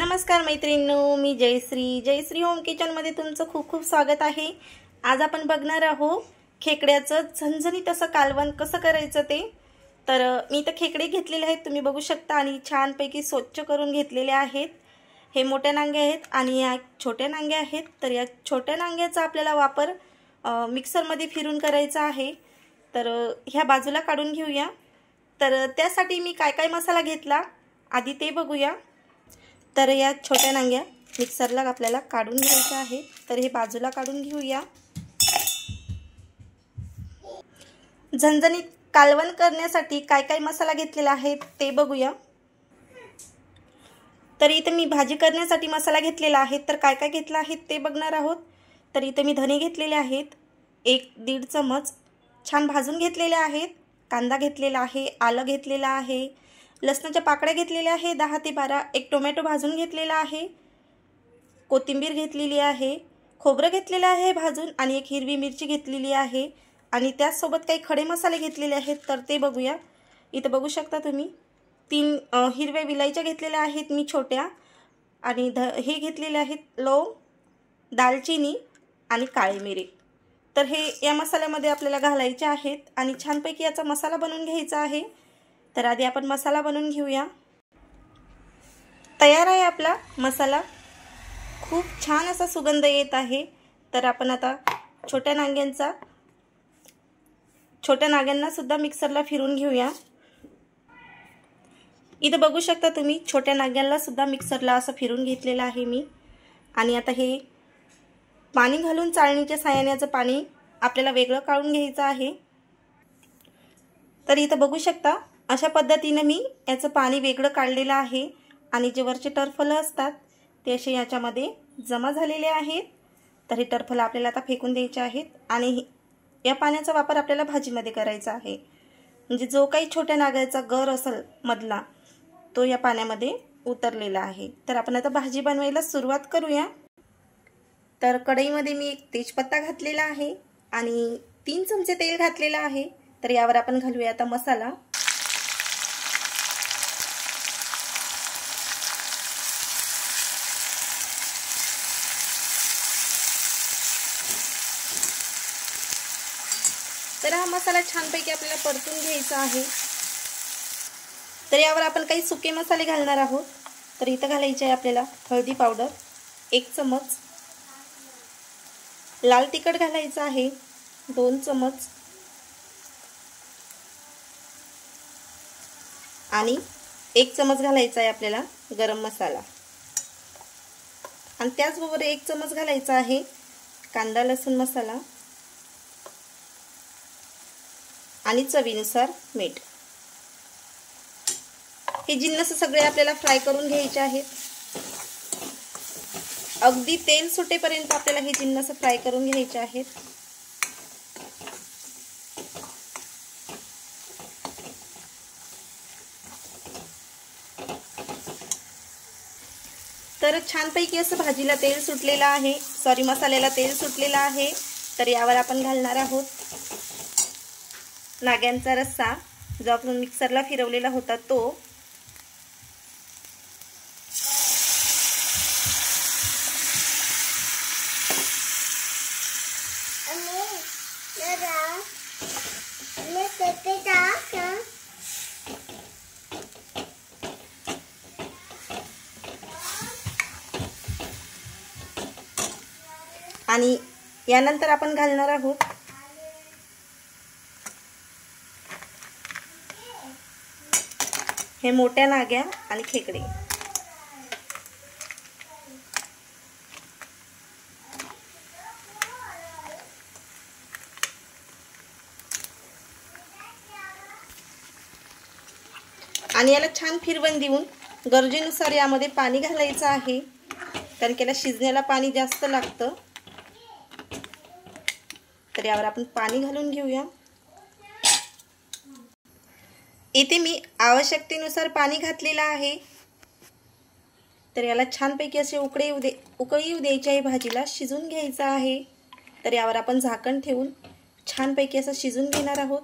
नमस्कार मैत्रिणींनो, मी जयश्री होम किचनमध्ये तुमचं खूप खूप स्वागत आहे। आज आपण बघणार आहोत खेकड्याचं झणझणीत असं कालवण कसं करायचं ते। तर मी इथे खेकडे घेतलेले आहेत, तुम्ही बघू शकता, आणि छानपैकी स्वच्छ करून घेतलेले आहेत। हे मोठ्या नांग्या आहेत आणि या छोट्या नांग्या आहेत। तर या छोट्या नांग्याचा आपल्याला वापर मिक्सरमध्ये फिरून करायचा आहे। तर ह्या बाजूला काढून घेऊया। तर त्यासाठी मी काय काय मसाला घेतला आधी ते बघूया। तर या छोट्या नांग्या मिक्सरला आपल्याला काढून घ्यायच्या आहे। तर हे बाजूला काढून घेऊया। झणझणीत कालवण करण्यासाठी काय काय मसाला घेतलेला आहे ते बघूया। तर इथे मी भाजी करण्यासाठी मसाला घेतलेला आहे। तर काय काय घेतला आहे ते बघणार आहोत। तर इथे मी धने घेतलेले आहेत 1-1.5 चमच, छान भाजून घेतलेले आहेत। कांदा घेतलेला आहे, आलं घेतलेला आहे, लसणाच्या पाकळ्या घेतलेल्या आहे 10 ते 12, एक टोमॅटो भाजून घेतलेला आहे, कोथिंबीर घेतलेली आहे, खोबरं घेतलेलं आहे भाजून, आणि एक हिरवी मिरची घेतलेली आहे, आणि त्यासोबत काही खडे मसाले घेतलेले आहेत। तर ते बघूया। इथे बघू शकता तुम्ही 3 हिरव्या विलायच्या घेतलेल्या आहेत मी छोट्या, आणि हे घेतलेले आहेत लवंग, दालचिनी आणि काळी मिरी। तर हे या मसाल्यामध्ये आपल्याला घालायचे आहेत आणि छानपैकी याचा मसाला बनवून घ्यायचा आहे। तर आधी आपण मसाला बनवून घेऊया। तयार आहे आपला मसाला, खूप छान असा सुगंध येत आहे। तर आपण आता छोट्या नाग्यांना सुद्धा मिक्सरला फिरून घेऊया। इथे बघू शकता तुम्ही छोट्या नाग्यांना सुद्धा मिक्सरला असं फिरून घेतलेलं आहे मी। आणि आता हे पाणी घालून चाळणीच्या साहाय्याने पाणी आपल्याला वेगळं काढून घ्यायचं आहे। तर इथे बघू शकता अशा पद्धतीने मी याचं पाणी वेगळं काढलेलं आहे, आणि जे वरचे टरफल असतात ते असे याच्यामध्ये जमा झालेले आहेत। तर हे टरफल आपल्याला आता फेकून द्यायचे आहेत, आणि या पाण्याचा वापर आपल्याला भाजीमध्ये करायचा आहे। म्हणजे जो काही छोट्या नागाचा गर असेल मधला तो या पाण्यामध्ये उतरलेला आहे। तर आपण आता भाजी बनवायला सुरुवात करूया। तर कढईमध्ये मी एक तेजपत्ता घातलेला आहे आणि 3 चमचे तेल घातलेलं आहे। तर यावर आपण घालूया आता मसाला। तर हा मसाला छानपैकी आपल्याला परतून घ्यायचा आहे। तर यावर आपण काही सुके मसाले घालणार आहोत। तर इथं घालायचे आहे आपल्याला हळदी पावडर 1 चमच, लाल तिखट घालायचं आहे 2 चमच, आणि 1 चमच घालायचा आहे आपल्याला गरम मसाला, आणि त्याचबरोबर 1 चमच घालायचा आहे कांदा लसूण मसाला, आणि चवीनुसार मीठ। हे जिन्नस सगळे आपल्याला फ्राय करून घ्यायचे आहेत। अगदी तेल सुटेपर्यंत आपल्याला हे जिन्नस फ्राय करून घ्यायचे आहेत। तर छानपैकी असं भाजीला तेल सुटलेलं आहे, मसाल्याला तेल सुटलेलं आहे। तर यावर आपण घालणार आहोत नाग्यांचा रस्सा, जो आपण मिक्सरला फिरवलेला होता तो। आणि यानंतर आपण घालणार आहोत हे मोठ्या नाग्या आणि खेकडे। आणि याला छान फिरवण देऊन गरजेनुसार यामध्ये पाणी घालायचं आहे, कारण की याला शिजण्याला पाणी जास्त लागतं। तर यावर आपण पाणी घालून घेऊया। इथे मी आवश्यकतेनुसार पाणी घातलेलं आहे। तर याला छानपैकी असे उकळी येऊ द्यायची आहे, भाजीला शिजून घ्यायचं आहे। तर यावर आपण झाकण ठेवून छानपैकी असं शिजून घेणार आहोत।